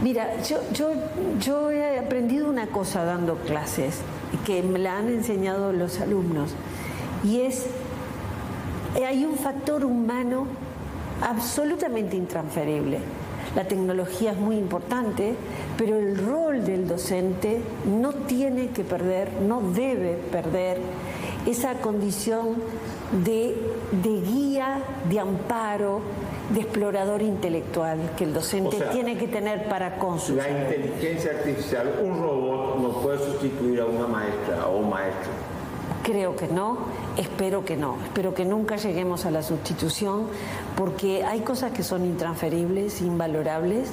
Mira, yo he aprendido una cosa dando clases que me la han enseñado los alumnos, y hay un factor humano absolutamente intransferible. La tecnología es muy importante, pero el rol del docente no tiene que perder, no debe perder esa condición de guía, de amparo, de explorador intelectual que el docente tiene que tener para con sus La inteligencia artificial, un robot no puede sustituir a una maestra o un maestro. Creo que no, espero que no, espero que nunca lleguemos a la sustitución, porque hay cosas que son intransferibles, invalorables,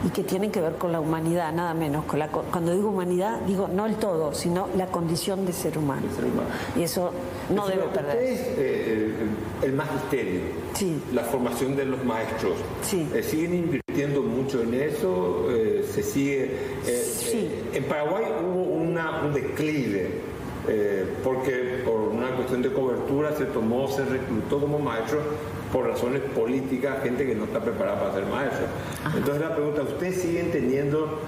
y que tienen que ver con la humanidad, nada menos. Cuando digo humanidad, digo no el todo, sino la condición de ser humano. Y eso no debe perderse. El magisterio, sí, la formación de los maestros, sí, ¿siguen invirtiendo mucho en eso? ¿Se sigue? Sí. En Paraguay hubo un declive, porque por una cuestión de cobertura se reclutó como maestro por razones políticas, gente que no está preparada para ser maestro. Ajá. Entonces la pregunta, ¿ustedes siguen teniendo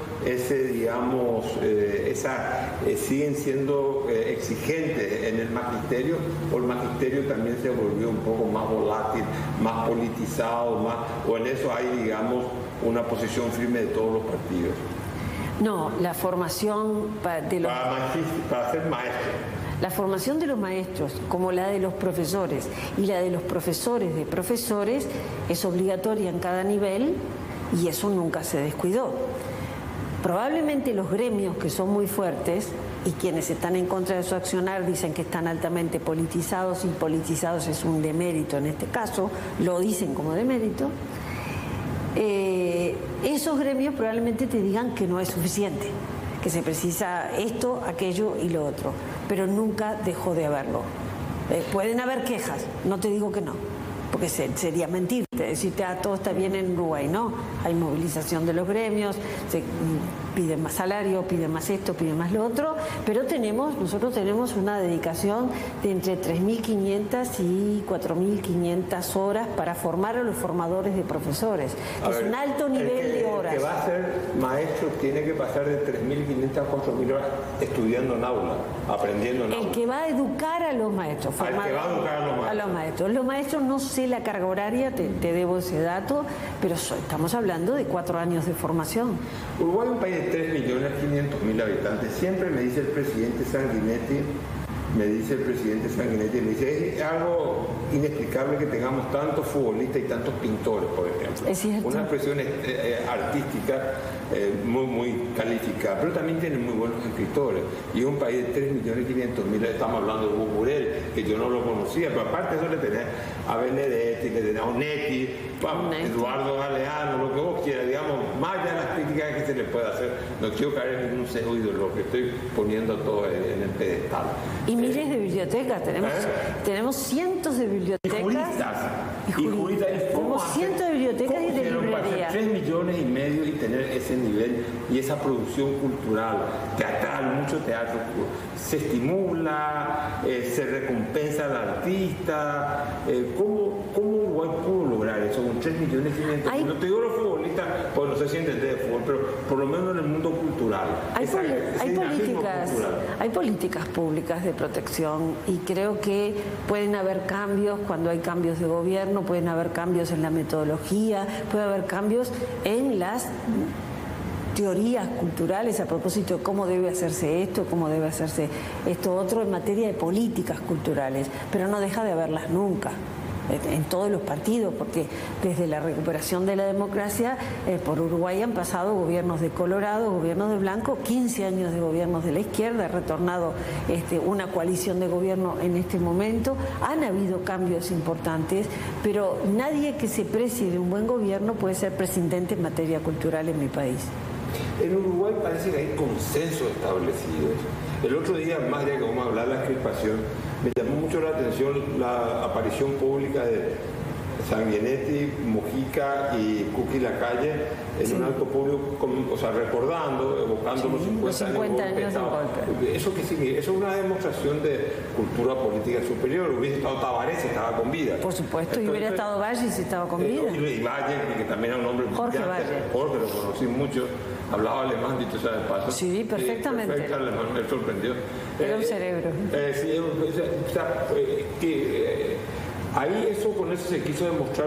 siguen siendo exigentes en el magisterio, o el magisterio también se volvió un poco más volátil, más politizado, o en eso hay, digamos, una posición firme de todos los partidos? No, la formación para ser maestro. La formación de los maestros, como la de los profesores y la de los profesores de profesores, es obligatoria en cada nivel, y eso nunca se descuidó. Probablemente los gremios, que son muy fuertes, y quienes están en contra de su accionar dicen que están altamente politizados, y politizados es un demérito en este caso, lo dicen como demérito, esos gremios probablemente te digan que no es suficiente, que se precisa esto, aquello y lo otro, pero nunca dejó de haberlo. Pueden haber quejas, no te digo que no, porque sería mentirte, decirte, todo está bien en Uruguay, no, hay movilización de los gremios, se piden más salario, piden más esto, piden más lo otro, pero nosotros tenemos una dedicación de entre 3.500 y 4.500 horas para formar a los formadores de profesores, que es un alto nivel de horas. El que va a ser maestro tiene que pasar de 3.500 a 4.000 horas estudiando en aula, aprendiendo en aula. El que va a educar a los maestros, formar a los maestros. maestros. Los maestros, no sé la carga horaria, te debo ese dato, pero estamos hablando de 4 años de formación. Uruguay es un país de 3.500.000 habitantes. Siempre me dice el presidente Sanguinetti, me dice, es algo inexplicable que tengamos tantos futbolistas y tantos pintores, por ejemplo. Es cierto. Una expresión artística muy calificada, pero también tienen muy buenos escritores. Y es un país de 3.500.000, estamos hablando de Hugo Burel, que yo no lo conocía, pero aparte de eso le tenés a Benedetti, le tenés a Onetti, Eduardo Galeano, lo que vos quieras, digamos, más allá de las críticas que se le puede hacer. No quiero caer en ningún sesgo ideológico, estoy poniendo todo en el pedestal. Y miles de bibliotecas, tenemos cientos de bibliotecas. Y juristas. Tenemos cientos de bibliotecas y de librerías. 3,5 millones y tener ese nivel y esa producción cultural, teatral, mucho teatro, se estimula, se recompensa al artista. ¿Cómo Uruguay pudo lograr eso con 3.500.000? No te digo los futbolistas, pues no sé si entendés de fútbol, pero por lo menos en el mundo cultural. Hay políticas públicas de protección y creo que pueden haber cambios cuando hay cambios de gobierno, pueden haber cambios en la metodología, puede haber cambios en las teorías culturales a propósito de cómo debe hacerse esto, cómo debe hacerse esto otro en materia de políticas culturales, pero no deja de haberlas nunca en todos los partidos, porque desde la recuperación de la democracia por Uruguay han pasado gobiernos de Colorado, gobiernos de Blanco, 15 años de gobiernos de la izquierda, ha retornado una coalición de gobierno en este momento, han habido cambios importantes, pero nadie que se precie de un buen gobierno puede ser presidente en materia cultural en mi país. En Uruguay parece que hay consensos establecidos. El otro día, más allá que vamos a hablar de la crispación, me llamó mucho la atención la aparición pública de Sanguinetti, Mujica y Cuqui Lacalle en un acto público, recordando, evocando los 50 años de golpe. ¿Eso qué significa? Eso es una demostración de cultura política superior. Hubiese estado Tabaré si estaba con vida. Por supuesto, y hubiera estado Valle si estaba con vida. Y Valle, que también era un hombre Jorge Valle. Jorge, lo conocí mucho. Hablaba alemán, dicho sea de paso. Sí, perfectamente. Perfecto alemán, me sorprendió. Era un cerebro. Ahí con eso se quiso demostrar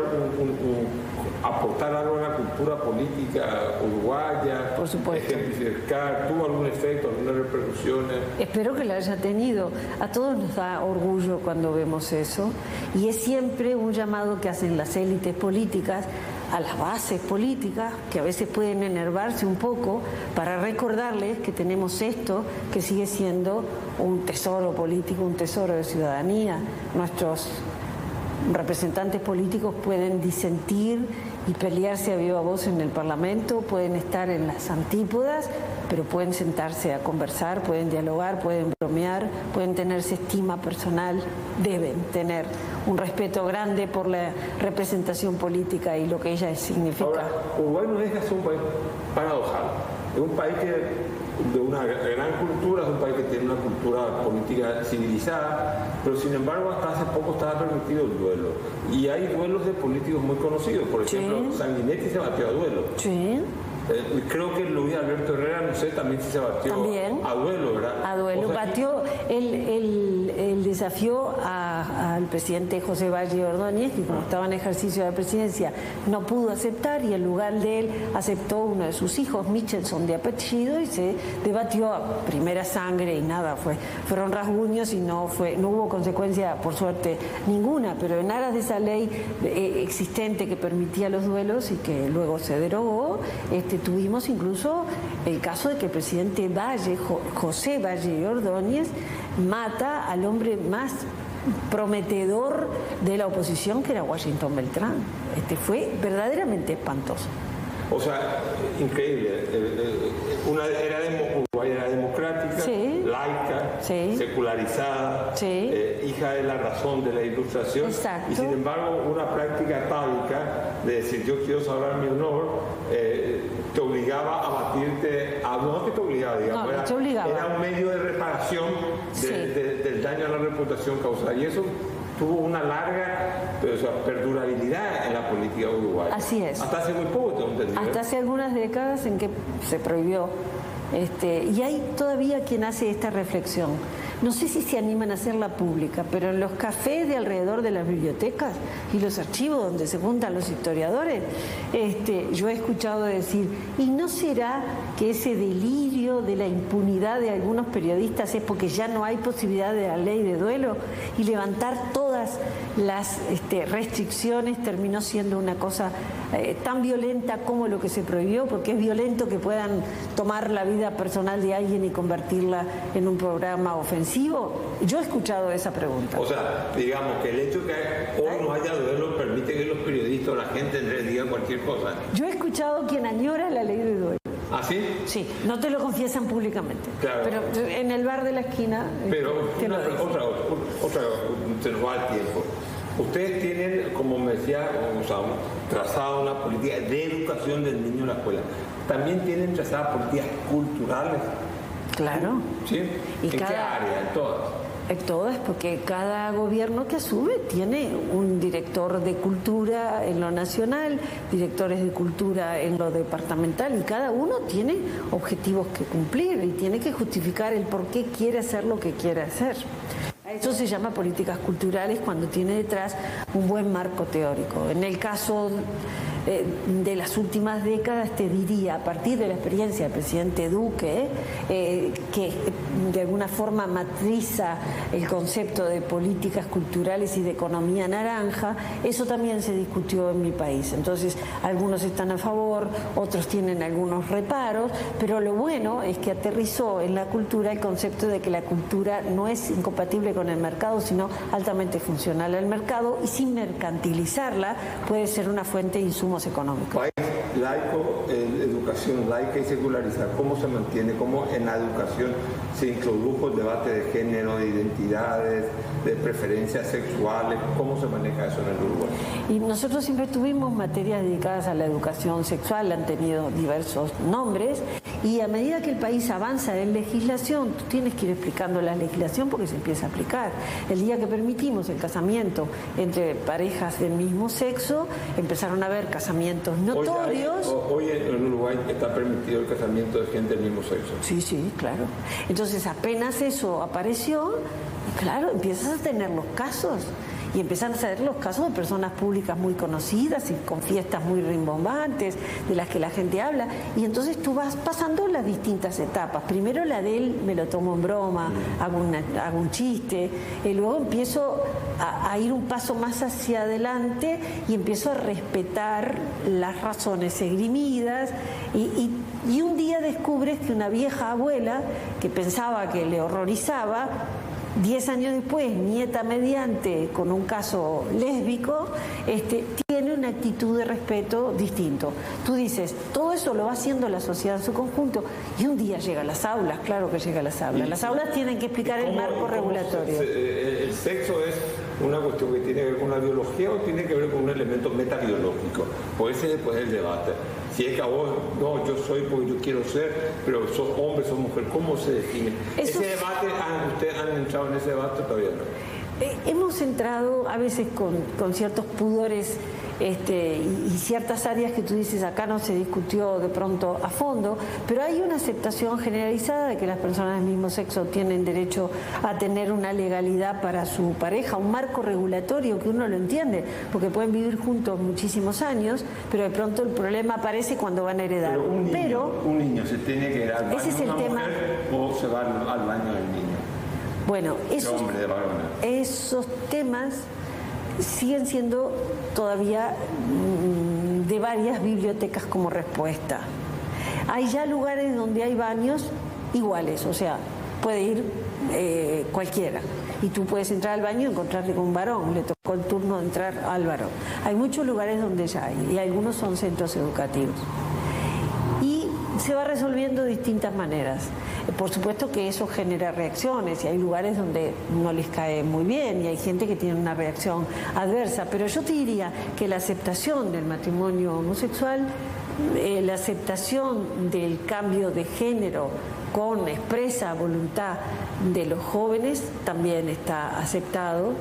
aportar algo a la cultura política uruguaya. Por supuesto. Ejemplificar, ¿tuvo algún efecto, algunas repercusiones? Espero que la haya tenido. A todos nos da orgullo cuando vemos eso. Y es siempre un llamado que hacen las élites políticas a las bases políticas, que a veces pueden enervarse un poco, para recordarles que tenemos esto que sigue siendo un tesoro político, un tesoro de ciudadanía. Nuestros representantes políticos pueden disentir y pelearse a viva voz en el Parlamento, pueden estar en las antípodas, pero pueden sentarse a conversar, pueden dialogar, pueden bromear, pueden tenerse estima personal, deben tener un respeto grande por la representación política y lo que ella significa. Ahora, Uruguay no deja de ser un país paradojal, es un país de una gran cultura, es un país que tiene una cultura política civilizada, pero sin embargo hasta hace poco estaba permitido el duelo. Y hay duelos de políticos muy conocidos, por ejemplo, Sanguinetti se batió a duelo. Sí. Creo que Luis Alberto Herrera, no sé, también se batió a duelo, ¿verdad? A duelo, batió, él desafió al presidente José Valle Ordóñez, que como estaba en ejercicio de la presidencia no pudo aceptar, y en lugar de él aceptó uno de sus hijos, Michelson de apellido, y se debatió a primera sangre y nada, fueron rasguños y no hubo consecuencia, por suerte, ninguna, pero en aras de esa ley existente que permitía los duelos y que luego se derogó, tuvimos incluso el caso de que el presidente José Valle Ordóñez mata al hombre más prometedor de la oposición, que era Washington Beltrán. Fue verdaderamente espantoso. O sea, increíble. Uruguay era democrática, sí, laica, sí, secularizada, sí, hija de la razón de la Ilustración. Exacto. Y sin embargo una práctica atávica de decir yo quiero salvar mi honor, te obligaba a batirte, no que te obligaba, digamos, era un medio de reparación del daño a la reputación causada. Y eso tuvo una larga perdurabilidad en la política uruguaya. Así es. Hasta hace muy poco, tengo entendido. Hasta hace algunas décadas en que se prohibió. Y hay todavía quien hace esta reflexión. no sé si se animan a hacerla pública, pero en los cafés de alrededor de las bibliotecas y los archivos donde se juntan los historiadores, yo he escuchado decir, ¿y no será que ese delirio de la impunidad de algunos periodistas es porque ya no hay posibilidad de la ley de duelo? Y levantar todas las restricciones terminó siendo una cosa tan violenta como lo que se prohibió, porque es violento que puedan tomar la vida personal de alguien y convertirla en un programa ofensivo. Yo he escuchado esa pregunta. O sea, digamos que el hecho de que hoy no haya duelo permite que los periodistas o la gente en realidad digan cualquier cosa. Yo he escuchado quien añora la ley de duelo. ¿Ah, sí? Sí, no te lo confiesan públicamente. Claro. Pero en el bar de la esquina. Pero otra, se nos va el tiempo. Ustedes tienen, como me decía, trazado una política de educación del niño en la escuela. También tienen trazadas políticas culturales. Claro. ¿Sí? ¿En qué área? En todas. En todas, porque cada gobierno que asume tiene un director de cultura en lo nacional, directores de cultura en lo departamental, y cada uno tiene objetivos que cumplir y tiene que justificar el por qué quiere hacer lo que quiere hacer. Eso se llama políticas culturales cuando tiene detrás un buen marco teórico. En el caso de las últimas décadas, te diría, a partir de la experiencia del presidente Duque, que de alguna forma matriza el concepto de políticas culturales y de economía naranja, eso también se discutió en mi país. Entonces, algunos están a favor, otros tienen algunos reparos, pero lo bueno es que aterrizó en la cultura el concepto de que la cultura no es incompatible con el mercado, sino altamente funcional al mercado, y sin mercantilizarla puede ser una fuente de insumos económicos. País laico, educación laica y secularizada, ¿cómo se mantiene? ¿Cómo en la educación se introdujo el debate de género, de identidades, de preferencias sexuales? ¿Cómo se maneja eso en el Uruguay? Y nosotros siempre tuvimos materias dedicadas a la educación sexual, han tenido diversos nombres, y a medida que el país avanza en legislación, tú tienes que ir explicando la legislación porque se empieza a aplicar. El día que permitimos el casamiento entre parejas del mismo sexo, empezaron a haber casamientos notorios. Hoy en Uruguay está permitido el casamiento de gente del mismo sexo. Sí, claro. Entonces apenas eso apareció, claro, empiezas a tener los casos. Y empiezan a saber los casos de personas públicas muy conocidas y con fiestas muy rimbombantes, de las que la gente habla. Y entonces tú vas pasando las distintas etapas. Primero la de él, me lo tomo en broma, hago un chiste. Y luego empiezo a ir un paso más hacia adelante y empiezo a respetar las razones esgrimidas. Y un día descubres que una vieja abuela que pensaba que le horrorizaba, 10 años después, nieta mediante, con un caso lésbico, tiene una actitud de respeto distinto. Tú dices, todo eso lo va haciendo la sociedad en su conjunto, y un día llega a las aulas, claro que llega a las aulas. Las aulas tienen que explicar el marco regulatorio. ¿El sexo es una cuestión que tiene que ver con la biología o tiene que ver con un elemento metabiológico? Pues ese después es el debate. Si es que a vos, no, yo soy porque yo quiero ser, pero sos hombre, sos mujer, ¿cómo se define? Ese debate, ¿ustedes han entrado en ese debate todavía no? Hemos entrado a veces con ciertos pudores y ciertas áreas que tú dices acá no se discutió de pronto a fondo, pero hay una aceptación generalizada de que las personas del mismo sexo tienen derecho a tener una legalidad para su pareja, un marco regulatorio que uno lo entiende, porque pueden vivir juntos muchísimos años, pero de pronto el problema aparece cuando van a heredar. Pero un niño se tiene que ir al baño de una mujer o se va al baño del niño. Bueno, esos temas siguen siendo todavía de varias bibliotecas como respuesta. Hay ya lugares donde hay baños iguales, o sea, puede ir cualquiera. Y tú puedes entrar al baño y encontrarte con un varón, le tocó el turno de entrar al varón. Hay muchos lugares donde ya hay, y algunos son centros educativos. Y se va resolviendo de distintas maneras. Por supuesto que eso genera reacciones y hay lugares donde no les cae muy bien y hay gente que tiene una reacción adversa, pero yo te diría que la aceptación del matrimonio homosexual, la aceptación del cambio de género con expresa voluntad de los jóvenes también está aceptado.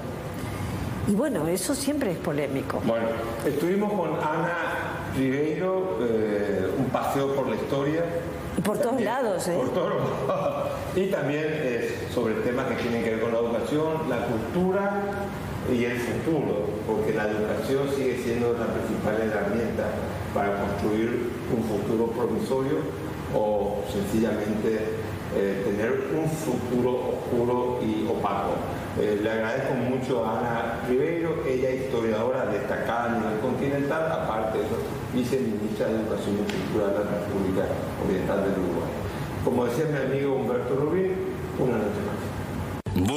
Y bueno, eso siempre es polémico. Bueno, estuvimos con Ana Ribeiro, un paseo por la historia. por todos lados, ¿eh? Por todos lados. Y también sobre temas que tienen que ver con la educación, la cultura y el futuro, porque la educación sigue siendo la principal herramienta para construir un futuro promisorio o sencillamente tener un futuro oscuro y opaco. Le agradezco mucho a Ana Ribeiro, ella es historiadora destacada a nivel continental, aparte de eso, viceministra de Educación y Cultura de la República Oriental del Uruguay. Como decía mi amigo Humberto Rubín, una noche más.